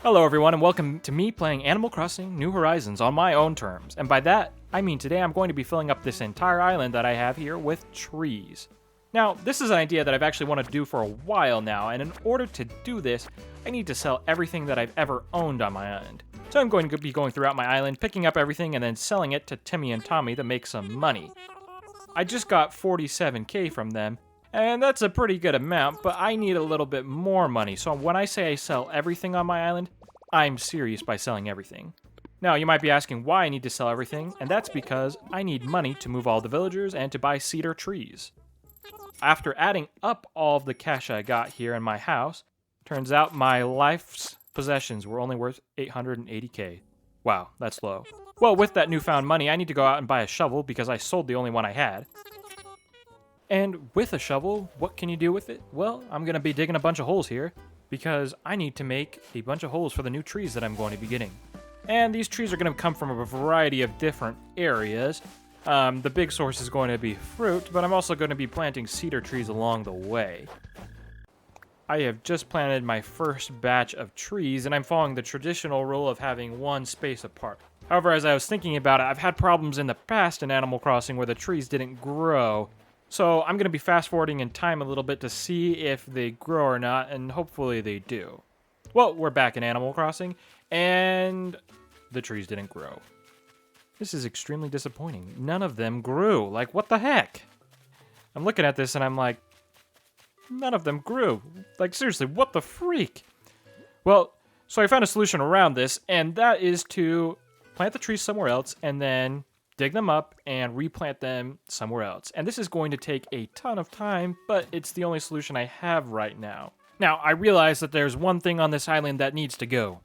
Hello everyone and welcome to me playing Animal Crossing New Horizons on my own terms. And by that, I mean today I'm going to be filling up this entire island that I have here with trees. Now, this is an idea that I've actually wanted to do for a while now, and in order to do this, I need to sell everything that I've ever owned on my island. So I'm going to be going throughout my island, picking up everything and then selling it to Timmy and Tommy to make some money. I just got 47k from them, and that's a pretty good amount, but I need a little bit more money. So when I say I sell everything on my island, I'm serious by selling everything. Now, you might be asking why I need to sell everything, and that's because I need money to move all the villagers and to buy cedar trees. After adding up all of the cash I got here in my house, turns out my life's possessions were only worth 880k. Wow, that's low. Well, with that newfound money, I need to go out and buy a shovel because I sold the only one I had. And with a shovel, what can you do with it? Well, I'm going to be digging a bunch of holes here because I need to make a bunch of holes for the new trees that I'm going to be getting. And these trees are going to come from a variety of different areas. The big source is going to be fruit, but I'm also going to be planting cedar trees along the way. I have just planted my first batch of trees, and I'm following the traditional rule of having one space apart. However, as I was thinking about it, I've had problems in the past in Animal Crossing where the trees didn't grow. So I'm going to be fast forwarding in time a little bit to see if they grow or not, and hopefully they do. Well, we're back in Animal Crossing, and the trees didn't grow. This is extremely disappointing. None of them grew. Like, what the heck? I'm looking at this and I'm like, none of them grew. Like, seriously, what the freak? Well, so I found a solution around this, and that is to plant the trees somewhere else and then dig them up and replant them somewhere else. And this is going to take a ton of time, but it's the only solution I have right now. Now, I realize that there's one thing on this island that needs to go.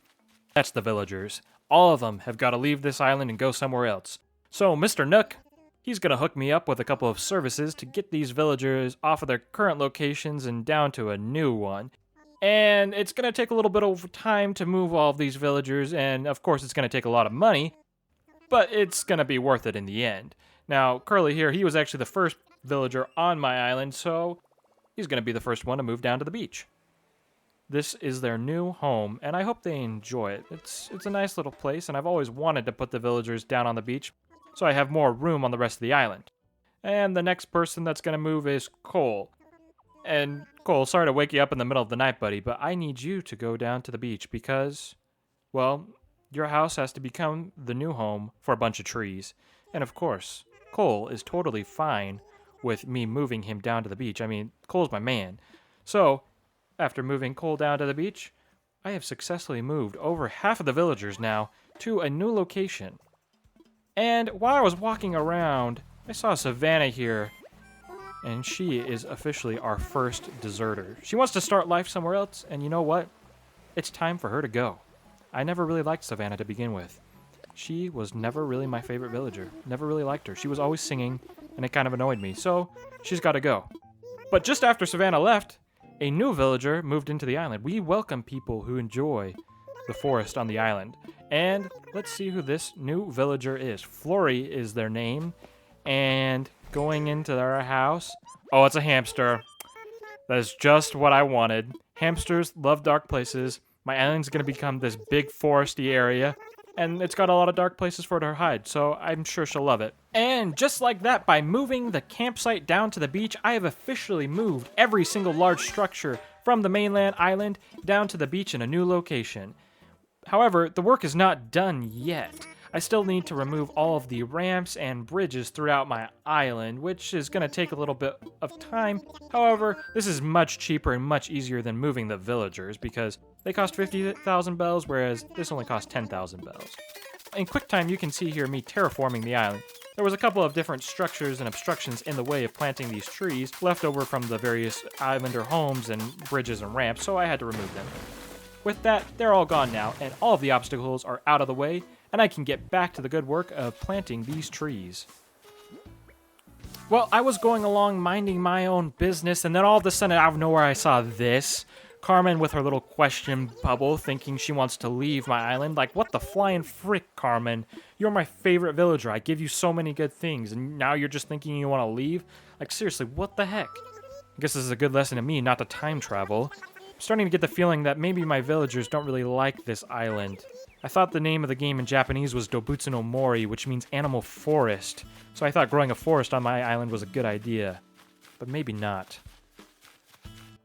That's the villagers. All of them have got to leave this island and go somewhere else. So, Mr. Nook, he's going to hook me up with a couple of services to get these villagers off of their current locations and down to a new one. And it's going to take a little bit of time to move all of these villagers, and of course it's going to take a lot of money, but it's going to be worth it in the end. Now, Curly here, he was actually the first villager on my island, so he's going to be the first one to move down to the beach. This is their new home, and I hope they enjoy it. It's a nice little place, and I've always wanted to put the villagers down on the beach, so I have more room on the rest of the island. And the next person that's going to move is Cole. And Cole, sorry to wake you up in the middle of the night, buddy, but I need you to go down to the beach because, well, your house has to become the new home for a bunch of trees. And of course, Cole is totally fine with me moving him down to the beach. I mean, Cole's my man. So, after moving Cole down to the beach, I have successfully moved over half of the villagers now to a new location. And while I was walking around, I saw Savannah here, and she is officially our first deserter. She wants to start life somewhere else, and you know what? It's time for her to go. I never really liked Savannah to begin with. She was never really my favorite villager. Never really liked her. She was always singing, and it kind of annoyed me, so she's got to go. But just after Savannah left, a new villager moved into the island. We welcome people who enjoy the forest on the island. And let's see who this new villager is. Flory is their name. And going into their house... Oh, it's a hamster. That is just what I wanted. Hamsters love dark places. My island's going to become this big foresty area. And it's got a lot of dark places for her to hide, so I'm sure she'll love it. And just like that, by moving the campsite down to the beach, I have officially moved every single large structure from the mainland island down to the beach in a new location. However, the work is not done yet. I still need to remove all of the ramps and bridges throughout my island, which is going to take a little bit of time. However, this is much cheaper and much easier than moving the villagers because they cost 50,000 bells, whereas this only costs 10,000 bells. In QuickTime, you can see here me terraforming the island. There was a couple of different structures and obstructions in the way of planting these trees left over from the various islander homes and bridges and ramps, so I had to remove them. With that, they're all gone now, and all of the obstacles are out of the way, and I can get back to the good work of planting these trees. Well, I was going along minding my own business, and then all of a sudden out of nowhere I saw this. Carmen with her little question bubble thinking she wants to leave my island. Like, what the flying frick, Carmen? You're my favorite villager. I give you so many good things, and now you're just thinking you want to leave? Like, seriously, what the heck? I guess this is a good lesson to me not to time travel. I'm starting to get the feeling that maybe my villagers don't really like this island. I thought the name of the game in Japanese was Dobutsu no Mori, which means animal forest, so I thought growing a forest on my island was a good idea. But maybe not.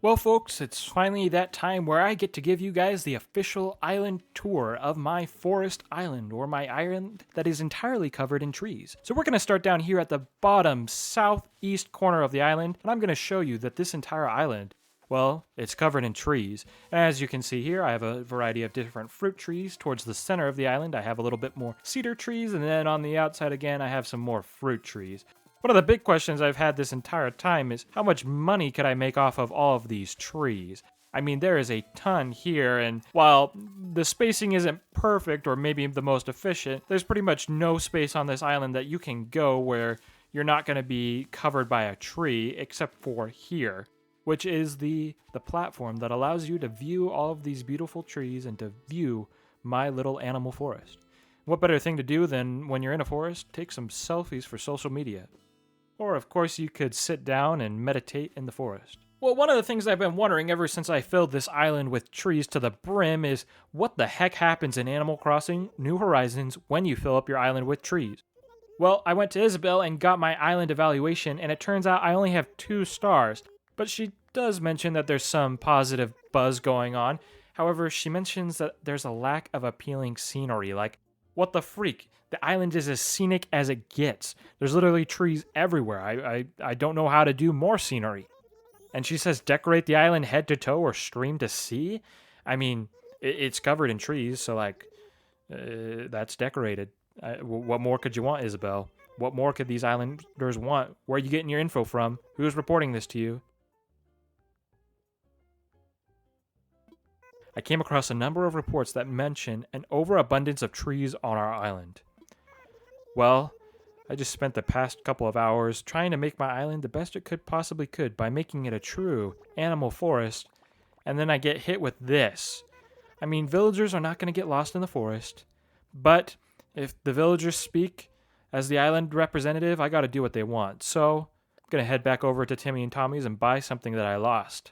Well, folks, it's finally that time where I get to give you guys the official island tour of my forest island, or my island that is entirely covered in trees. So we're going to start down here at the bottom southeast corner of the island, and I'm going to show you that this entire island, well, it's covered in trees. As you can see here, I have a variety of different fruit trees. Towards the center of the island, I have a little bit more cedar trees, and then on the outside again, I have some more fruit trees. One of the big questions I've had this entire time is how much money could I make off of all of these trees? I mean, there is a ton here, and while the spacing isn't perfect or maybe the most efficient, there's pretty much no space on this island that you can go where you're not going to be covered by a tree except for here, which is the platform that allows you to view all of these beautiful trees and to view my little animal forest. What better thing to do than when you're in a forest, take some selfies for social media? Or, of course, you could sit down and meditate in the forest. Well, one of the things I've been wondering ever since I filled this island with trees to the brim is what the heck happens in Animal Crossing New Horizons when you fill up your island with trees? Well, I went to Isabelle and got my island evaluation, and it turns out I only have 2 stars. But she does mention that there's some positive buzz going on. However, she mentions that there's a lack of appealing scenery. Like, what the freak? The island is as scenic as it gets. There's literally trees everywhere. I don't know how to do more scenery. And she says decorate the island head to toe or stream to sea? I mean, it's covered in trees, so that's decorated. What more could you want, Isabelle? What more could these islanders want? Where are you getting your info from? Who's reporting this to you? I came across a number of reports that mention an overabundance of trees on our island. Well, I just spent the past couple of hours trying to make my island the best it possibly could by making it a true animal forest, and then I get hit with this. I mean, villagers are not going to get lost in the forest, but if the villagers speak as the island representative, I got to do what they want. So I'm going to head back over to Timmy and Tommy's and buy something that I lost.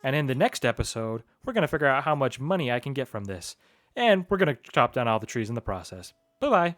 And in the next episode, we're going to figure out how much money I can get from this. And we're going to chop down all the trees in the process. Bye-bye.